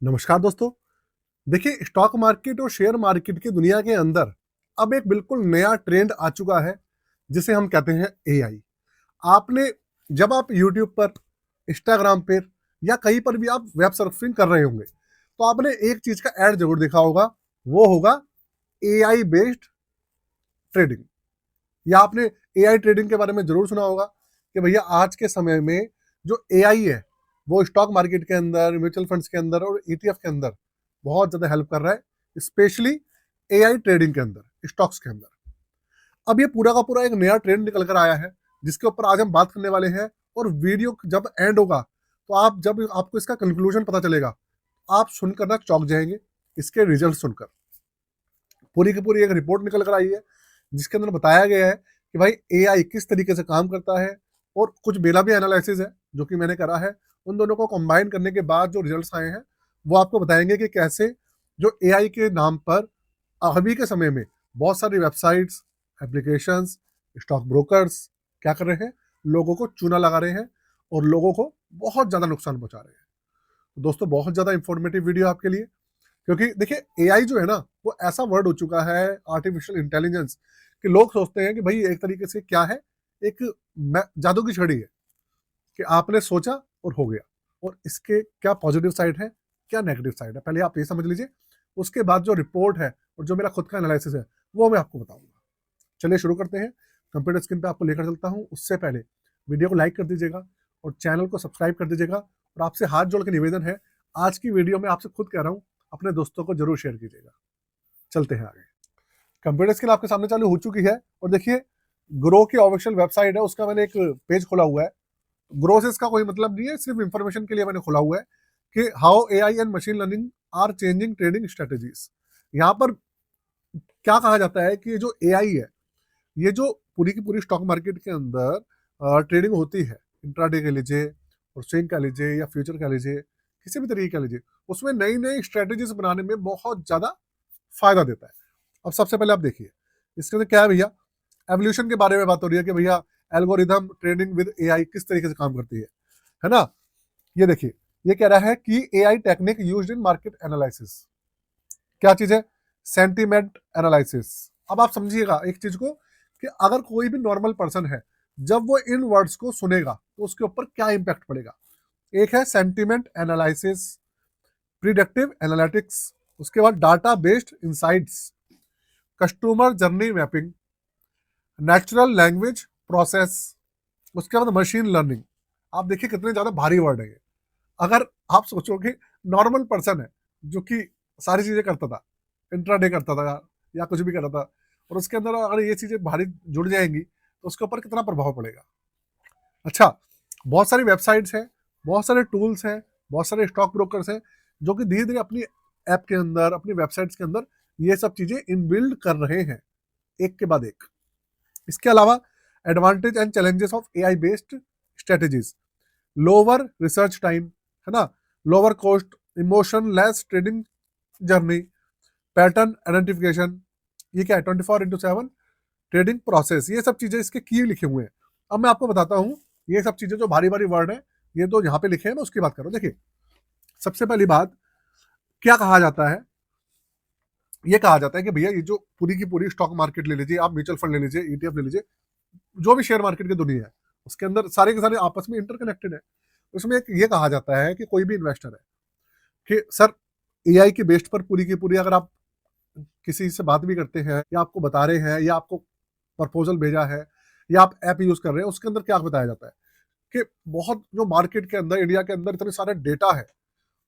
नमस्कार दोस्तों। देखिए, स्टॉक मार्केट और शेयर मार्केट की दुनिया के अंदर अब एक बिल्कुल नया ट्रेंड आ चुका है, जिसे हम कहते हैं एआई। आपने जब आप यूट्यूब पर, इंस्टाग्राम पर या कहीं पर भी आप वेब सर्फिंग कर रहे होंगे, तो आपने एक चीज का ऐड जरूर देखा होगा। वो होगा एआई बेस्ड ट्रेडिंग। या आपने एआई ट्रेडिंग के बारे में जरूर सुना होगा कि भैया आज के समय में जो एआई है वो स्टॉक मार्केट के अंदर, म्यूचुअल फंड्स के अंदर और ईटीएफ के अंदर बहुत ज्यादा हेल्प कर रहा है, स्पेशली एआई ट्रेडिंग के अंदर, स्टॉक्स के अंदर। अब ये पूरा का पूरा एक नया ट्रेंड निकल कर आया है, जिसके ऊपर आज हम बात करने वाले हैं। और वीडियो जब एंड होगा तो आप जब आपको इसका कंक्लूजन पता चलेगा, आप सुनकर ना चौंक जाएंगे इसके रिजल्ट सुनकर। पूरी की पूरी एक रिपोर्ट निकल कर आई है, जिसके अंदर बताया गया है कि भाई एआई किस तरीके से काम करता है। और कुछ मेरा भी एनालिसिस है जो कि मैंने करा है। उन दोनों को कंबाइन करने के बाद जो रिजल्ट्स आए हैं वो आपको बताएंगे कि कैसे जो एआई के नाम पर अभी के समय में बहुत सारी वेबसाइट्स, एप्लीकेशंस, स्टॉक ब्रोकर्स क्या कर रहे हैं, लोगों को चूना लगा रहे हैं और लोगों को बहुत ज़्यादा नुकसान पहुंचा रहे हैं। तो दोस्तों, बहुत ज़्यादा इंफॉर्मेटिव वीडियो आपके लिए, क्योंकि देखिए एआई जो है ना, वो ऐसा वर्ड हो चुका है, आर्टिफिशियल इंटेलिजेंस, कि लोग सोचते हैं कि भाई एक तरीके से क्या है, एक जादू की छड़ी है कि आपने सोचा और हो गया। और इसके क्या पॉजिटिव साइड है, क्या नेगेटिव साइड है, पहले आप ये समझ लीजिए। उसके बाद जो रिपोर्ट है और जो मेरा खुद का एनालिसिस है वो मैं आपको बताऊंगा। चलिए शुरू करते हैं। कंप्यूटर स्क्रीन पे आपको लेकर चलता हूँ, उससे पहले वीडियो को लाइक कर दीजिएगा और चैनल को सब्सक्राइब कर दीजिएगा। और आपसे हाथ जोड़ के निवेदन है, आज की वीडियो में आपसे खुद कह रहा हूँ, अपने दोस्तों को जरूर शेयर कीजिएगा। चलते हैं आगे। कंप्यूटर स्क्रीन आपके सामने चालू हो चुकी है और देखिए, ग्रो की ऑफिशियल वेबसाइट है, उसका मैंने एक पेज खोला हुआ है। ग्रो से इसका कोई मतलब नहीं है, सिर्फ इंफॉर्मेशन के लिए मैंने खोला हुआ है कि how AI and machine learning are changing trading strategies. यहाँ पर क्या कहा जाता है कि ये जो एआई है, ये जो पूरी की पूरी स्टॉक मार्केट के अंदर ट्रेडिंग होती है, इंट्राडे कह लीजिए और स्विंग कह लीजिए या फ्यूचर कह लीजिए, किसी भी तरीके कह लीजिए, उसमें नई नई स्ट्रेटेजीज बनाने में बहुत ज्यादा फायदा देता है। अब सबसे पहले आप देखिए इसके अंदर क्या है भैया। एवोल्यूशन के बारे में बात हो रही है कि भैया एल्गोरिथम ट्रेनिंग विद एआई किस तरीके से काम करती है ना। ये देखिए, ये कह रहा है कि AI technique used in market analysis. क्या चीज है? Sentiment analysis. अब आप समझिएगा एक चीज को, कि अगर कोई भी नॉर्मल पर्सन है, जब वो इन वर्ड्स को सुनेगा तो उसके ऊपर क्या इंपैक्ट पड़ेगा। एक है सेंटीमेंट एनालिसिस, प्रिडिक्टिव एनालिटिक्स, उसके बाद data based insights, customer journey mapping, natural language process, उसके बाद मशीन लर्निंग। आप देखिए कितने ज्यादा भारी वर्ड है ये। अगर आप सोचोगे नॉर्मल पर्सन है जो कि सारी चीजें करता था, इंट्राडे करता था या कुछ भी करता था, और उसके अंदर अगर ये चीजें भारी जुड़ जाएंगी तो उसके ऊपर कितना प्रभाव पड़ेगा। अच्छा, बहुत सारी वेबसाइट्स हैं, बहुत सारे टूल्स हैं, बहुत सारे स्टॉक ब्रोकर्स हैं जो कि धीरे धीरे अपनी ऐप के अंदर, अपनी वेबसाइट्स के अंदर ये सब चीजें इनबिल्ड कर रहे हैं, एक के बाद एक। इसके अलावा advantage and challenges of AI based strategies, lower research time, है ना, lower cost, emotion less trading journey, pattern identification, ये क्या है, 24/7 ट्रेडिंग प्रोसेस, ये सब चीजें इसके की लिखे हुए हैं। अब मैं आपको बताता हूँ, ये सब चीजें जो भारी भारी वर्ड है, ये तो यहाँ पे लिखे हैं, मैं उसकी बात कर रहा हूँ। देखिए, सबसे पहली बात, क्या कहा जाता है, ये कहा जाता है कि भैया ये जो पूरी की पूरी स्टॉक मार्केट ले लीजिए, आप म्यूचुअल फंड ले लीजिए, ईटीएफ ले लीजिए, जो भी शेयर मार्केट की दुनिया है, उसके अंदर सारे के सारे आपस में इंटरकनेक्टेड है। उसमें एक ये कहा जाता है कि कोई भी इन्वेस्टर है कि सर, एआई के बेस्ड पर पूरी की पूरी अगर आप किसी से बात भी करते हैं या आपको बता रहे हैं या आपको प्रपोजल भेजा है या आप ऐप यूज कर रहे हैं, उसके अंदर क्या बताया जाता है कि बहुत जो मार्केट के अंदर, इंडिया के अंदर इतने सारे डेटा है,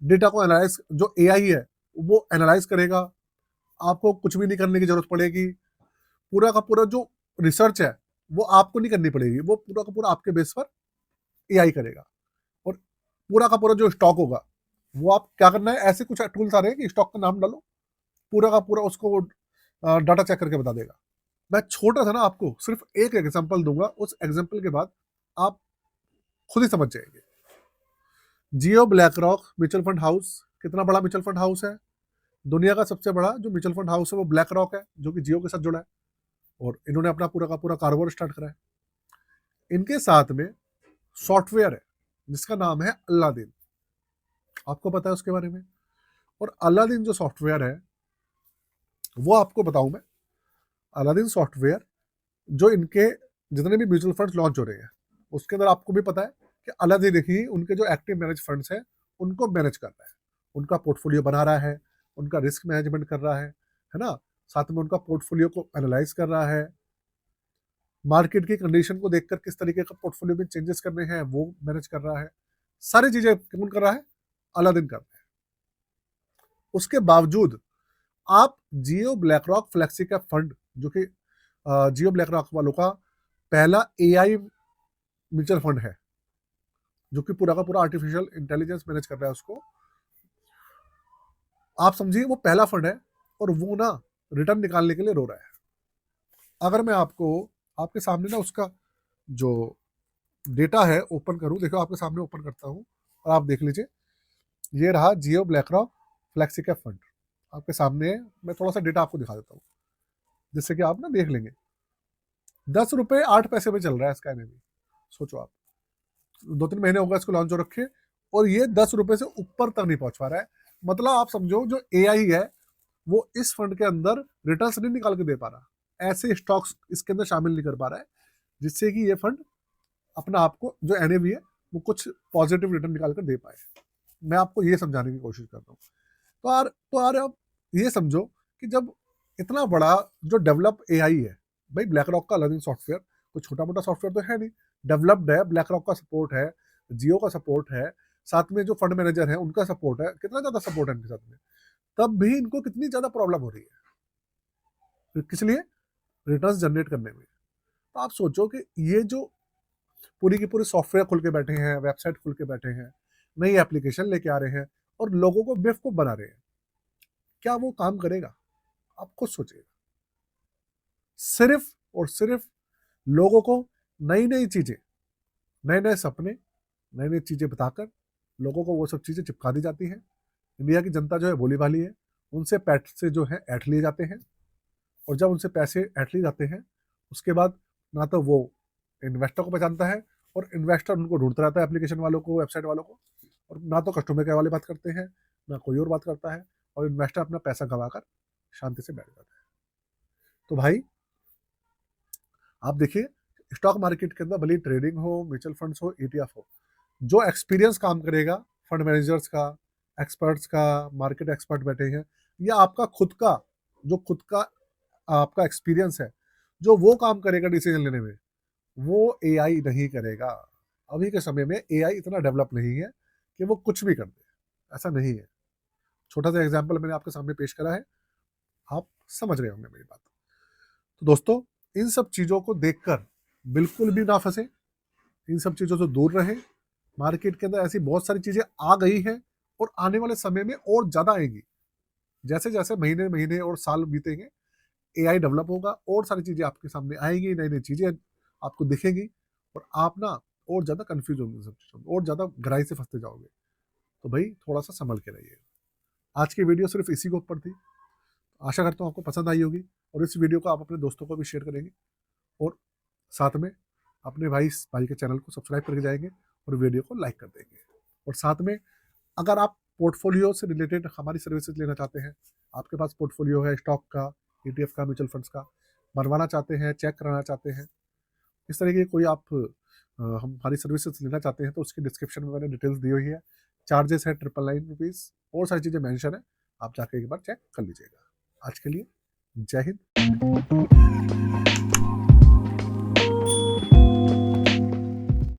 डेटा को एनालाइज जो एआई है वो एनालाइज करेगा। आपको कुछ भी नहीं करने की जरूरत पड़ेगी। पूरा का पूरा जो रिसर्च है वो आपको नहीं करनी पड़ेगी, वो पूरा का पूरा आपके बेस पर एआई करेगा। और पूरा का पूरा जो स्टॉक होगा वो आप क्या करना है, ऐसे कुछ टूल्स आ रहे हैं कि स्टॉक का नाम डालो, पूरा का पूरा उसको डाटा चेक करके बता देगा। मैं छोटा सा ना आपको सिर्फ एक एग्जांपल दूंगा, उस एग्जांपल के बाद आप खुद ही समझ जाएंगे। Jio Black Rock mutual fund house, कितना बड़ा म्यूचुअल फंड हाउस है? दुनिया का सबसे बड़ा जो म्यूचुअल फंड हाउस है वो ब्लैक रॉक है, जो कि जियो के साथ जुड़ा है। और इन्होंने अपना पूरा का पूरा कारोबार स्टार्ट करा है। इनके साथ में सॉफ्टवेयर है जिसका नाम है अलादीन। आपको पता है उसके बारे में? और अलादीन जो सॉफ्टवेयर है वो आपको बताऊं मैं, अलादीन सॉफ्टवेयर जो इनके जितने भी म्यूचुअल फंड्स लॉन्च हो रहे हैं उसके अंदर आपको भी पता है कि अलादीन ही उनके जो एक्टिव मैनेज फंड्स हैं उनको मैनेज कर रहा है, उनका पोर्टफोलियो बना रहा है, उनका रिस्क मैनेजमेंट कर रहा है ना, साथ में उनका पोर्टफोलियो को एनालाइज कर रहा है, मार्केट की कंडीशन को देखकर किस तरीके का पोर्टफोलियो में चेंजेस करने हैं वो मैनेज कर रहा है। सारी चीजें कौन कर रहा है? अलादीन कर रहा है। उसके बावजूद आप Jio Black Rock flexi cap fund, जो कि जियो ब्लैक रॉक वालों का पहला एआई म्यूचुअल फंड है, जो कि पूरा का पूरा आर्टिफिशियल इंटेलिजेंस मैनेज कर रहा है उसको, आप समझिए वो पहला फंड है और वो ना रिटर्न निकालने के लिए रो रहा है। अगर मैं आपको आपके सामने ना उसका जो डेटा है ओपन करूं, देखो आपके सामने ओपन करता हूं और आप देख लीजिए, ये रहा Jio Black Rock flexi cap fund आपके सामने है। मैं थोड़ा सा डेटा आपको दिखा देता हूँ जिससे कि आप ना देख लेंगे। 10 रुपये 8 पैसे में चल रहा है इसका एनएवी। सोचो आप, 2-3 महीने हो गए इसको लॉन्च हो रखे और ये 10 रुपये से ऊपर तक नहीं पहुंच पा रहा है। मतलब आप समझो जो एआई है वो इस फंड के अंदर रिटर्न्स नहीं निकाल के दे पा रहा, ऐसे स्टॉक्स इसके अंदर शामिल नहीं कर पा रहा है जिससे कि ये फंड अपना आपको जो एनएवी है वो कुछ पॉजिटिव रिटर्न निकाल कर दे पाए। मैं आपको ये समझाने की कोशिश करता हूँ। तो यार आप ये समझो कि जब इतना बड़ा जो डेवलप एआई है, भाई ब्लैक रॉक का लर्निंग सॉफ्टवेयर कोई छोटा मोटा सॉफ्टवेयर तो है नहीं, डेवलप्ड है, ब्लैक रॉक का सपोर्ट है, जियो का सपोर्ट है, साथ में जो फंड मैनेजर है उनका सपोर्ट है, कितना ज्यादा सपोर्ट है इनके साथ में, तब भी इनको कितनी ज्यादा प्रॉब्लम हो रही है, किस लिए? रिटर्न जनरेट करने में। तो आप सोचो कि ये जो पूरी की पूरी सॉफ्टवेयर खुल के बैठे हैं, वेबसाइट खुल के बैठे हैं, नई एप्लीकेशन लेके आ रहे हैं और लोगों को बेवकूफ बना रहे हैं, क्या वो काम करेगा? आप खुद सोचिए। सिर्फ और सिर्फ लोगों को नई नई चीजें, नए नए सपने, नई नई चीजें बताकर लोगों को वो सब चीजें चिपका दी जाती हैं। इंडिया की जनता जो है भोली भाली है, उनसे पैसे जो है ऐंठ लिए जाते हैं और जब उनसे पैसे ऐंठ लिए जाते हैं उसके बाद ना तो वो इन्वेस्टर को पहचानता है और इन्वेस्टर उनको ढूंढता रहता है, एप्लीकेशन वालों को, वेबसाइट वालों को, और ना तो कस्टमर केयर वाले बात करते हैं ना कोई और बात करता है और इन्वेस्टर अपना पैसा गंवाकर शांति से बैठ जाता है। तो भाई आप देखिए, स्टॉक मार्केट के अंदर भले ट्रेडिंग हो, म्यूचुअल फंड्स हो, ईटीएफ हो, जो एक्सपीरियंस काम करेगा फंड मैनेजर्स का, एक्सपर्ट्स का, मार्केट एक्सपर्ट बैठे हैं, या आपका खुद का आपका एक्सपीरियंस है, जो वो काम करेगा डिसीजन लेने में, वो एआई नहीं करेगा। अभी के समय में एआई इतना डेवलप नहीं है कि वो कुछ भी कर दे, ऐसा नहीं है। छोटा सा एग्जांपल मैंने आपके सामने पेश करा है, आप समझ रहे होंगे मेरी बात। तो दोस्तों, इन सब चीजों को देखकर बिल्कुल भी ना फंसे, इन सब चीजों से दूर रहें। मार्केट के अंदर ऐसी बहुत सारी चीजें आ गई हैं और आने वाले समय में और ज्यादा आएंगी। जैसे जैसे महीने महीने और साल बीतेंगे, एआई डेवलप होगा और सारी चीजें आपके सामने आएंगी, नई नई चीजें आपको दिखेंगी और आप ना और ज्यादा कंफ्यूज होंगे सब चीजों में और ज्यादा गहराई से फंसते जाओगे। तो भाई थोड़ा सा संभल के रहिए। आज की वीडियो सिर्फ इसी के ऊपर थी, आशा करता हूँ आपको पसंद आई होगी और इस वीडियो को आप अपने दोस्तों को भी शेयर करेंगे और साथ में अपने भाई के चैनल को सब्सक्राइब करके जाएंगे और वीडियो को लाइक कर देंगे। और साथ में अगर आप पोर्टफोलियो से रिलेटेड हमारी सर्विसेज लेना चाहते हैं, आपके पास पोर्टफोलियो है स्टॉक का, ईटीएफ का, म्यूचुअल फंड्स का, बनवाना चाहते हैं, चेक कराना चाहते हैं, इस तरह की कोई आप हमारी सर्विसेज लेना चाहते हैं, तो उसकी डिस्क्रिप्शन में मैंने डिटेल्स दी हुई है। चार्जेस है 999 रुपीज़ और सारी चीज़ें मेंशन है, आप जाके एक बार चेक कर लीजिएगा। आज के लिए जय हिंद।